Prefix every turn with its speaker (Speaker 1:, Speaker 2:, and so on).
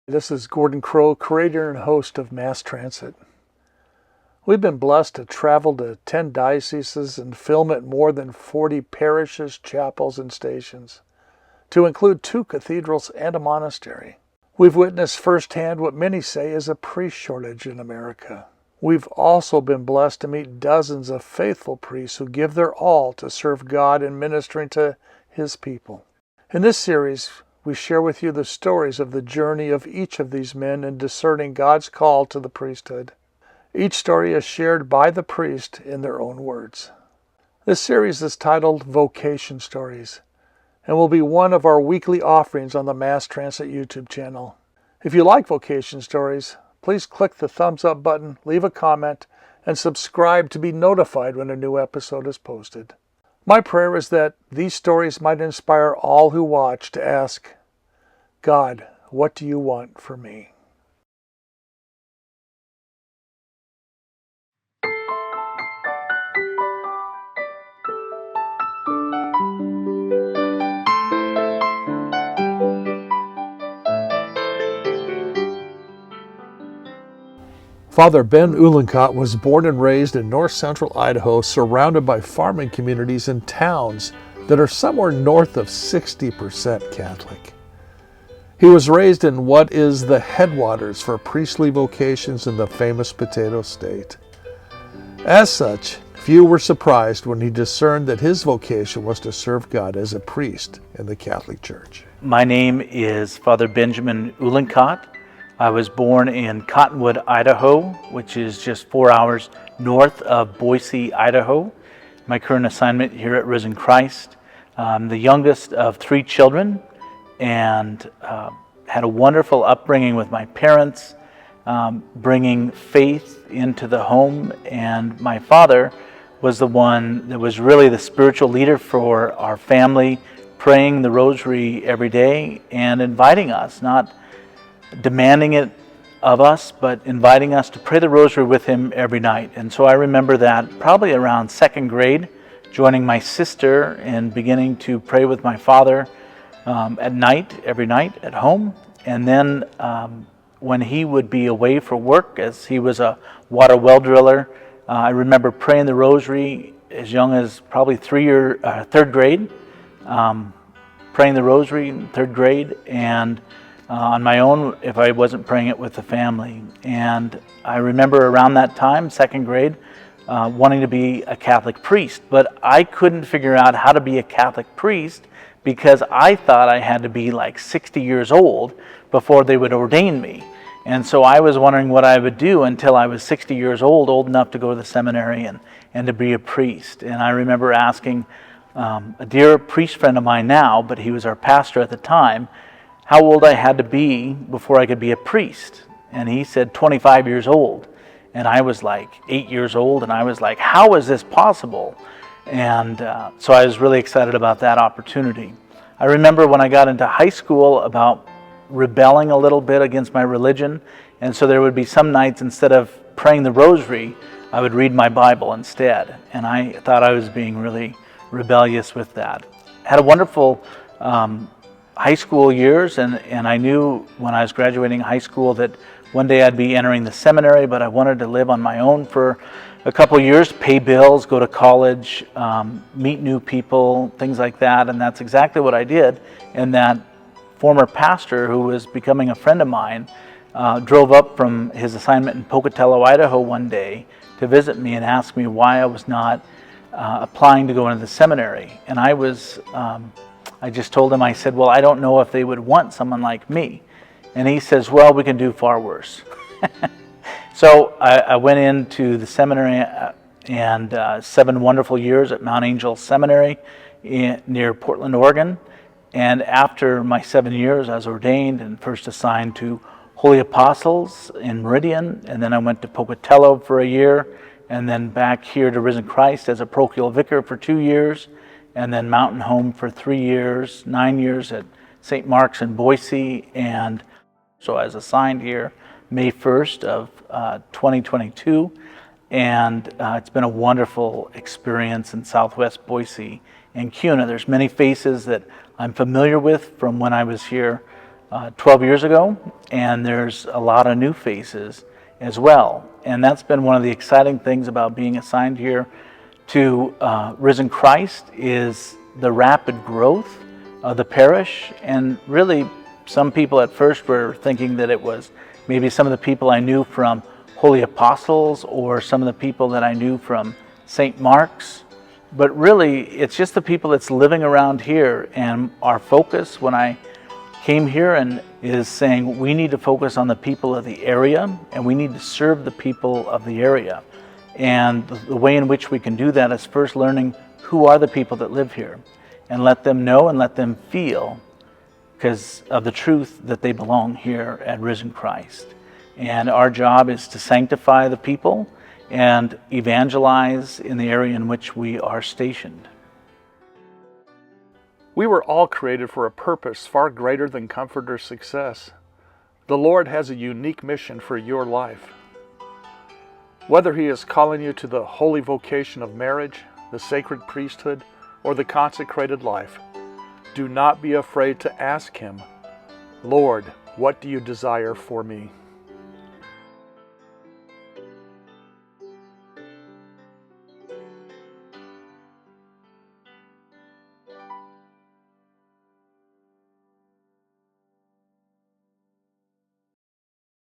Speaker 1: This is Gordon Crow, creator and host of Mass Transit. We've been blessed to travel to 10 dioceses and film at more than 40 parishes, chapels, and stations, to include 2 cathedrals and a monastery. We've witnessed firsthand what many say is a priest shortage in America. We've also been blessed to meet dozens of faithful priests who give their all to serve God in ministering to His people. In this series, we share with you the stories of the journey of each of these men in discerning God's call to the priesthood. Each story is shared by the priest in their own words. This series is titled Vocation Stories and will be one of our weekly offerings on the Mass Transit YouTube channel. If you like vocation stories, please click the thumbs up button, leave a comment, and subscribe to be notified when a new episode is posted. My prayer is that these stories might inspire all who watch to ask, God, what do you want for me? Father Ben Uhlenkott was born and raised in north-central Idaho, surrounded by farming communities and towns that are somewhere north of 60% Catholic. He was raised in what is the headwaters for priestly vocations in the famous Potato State. As such, few were surprised when he discerned that his vocation was to serve God as a priest in the Catholic Church.
Speaker 2: My name is Father Benjamin Uhlenkott. I was born in Cottonwood, Idaho, which is just 4 hours north of Boise, Idaho. My current assignment here at Risen Christ. I'm the youngest of 3 children and had a wonderful upbringing with my parents, bringing faith into the home. And my father was the one that was really the spiritual leader for our family, praying the rosary every day and inviting us, not demanding it of us, but inviting us to pray the rosary with him every night. And so I remember that probably around 2nd grade, joining my sister and beginning to pray with my father at night, every night at home. And then when he would be away for work, as he was a water well driller, I remember praying the rosary as young as probably 3rd grade, praying the rosary in 3rd grade, and on my own if I wasn't praying it with the family. And I remember around that time, 2nd grade, wanting to be a Catholic priest, but I couldn't figure out how to be a Catholic priest because I thought I had to be like 60 years old before they would ordain me. And so I was wondering what I would do until I was 60 years old enough to go to the seminary and to be a priest. And I remember asking a dear priest friend of mine now, but he was our pastor at the time, how old I had to be before I could be a priest. And he said 25 years old. And I was like 8 years old, and I was like, how is this possible? And so I was really excited about that opportunity. I remember when I got into high school about rebelling a little bit against my religion. And so there would be some nights, instead of praying the rosary, I would read my Bible instead. And I thought I was being really rebellious with that. Had a wonderful high school years, and I knew when I was graduating high school that one day I'd be entering the seminary, but I wanted to live on my own for a couple years, pay bills, go to college, meet new people, things like that. And that's exactly what I did. And that former pastor, who was becoming a friend of mine, drove up from his assignment in Pocatello, Idaho one day to visit me and ask me why I was not applying to go into the seminary. And I just told him, I said, well, I don't know if they would want someone like me. And he says, well, we can do far worse. So I went into the seminary and 7 wonderful years at Mount Angel Seminary near Portland, Oregon. And after my 7 years, I was ordained and first assigned to Holy Apostles in Meridian. And then I went to Pocatello for a year, and then back here to Risen Christ as a parochial vicar for 2 years. And then Mountain Home for 3 years, 9 years at St. Mark's in Boise. And so I was assigned here May 1st of 2022. And it's been a wonderful experience in Southwest Boise and Kuna. There's many faces that I'm familiar with from when I was here 12 years ago. and there's a lot of new faces as well. And that's been one of the exciting things about being assigned here to Risen Christ, is the rapid growth of the parish. And really, some people at first were thinking that it was maybe some of the people I knew from Holy Apostles or some of the people that I knew from St. Mark's. But really, it's just the people that's living around here. And our focus when I came here and is saying we need to focus on the people of the area, and we need to serve the people of the area. And the way in which we can do that is first learning who are the people that live here, and let them know and let them feel, because of the truth, that they belong here at Risen Christ. And our job is to sanctify the people and evangelize in the area in which we are stationed.
Speaker 1: We were all created for a purpose far greater than comfort or success. The Lord has a unique mission for your life. Whether He is calling you to the holy vocation of marriage, the sacred priesthood, or the consecrated life, do not be afraid to ask Him, "Lord, what do you desire for me?"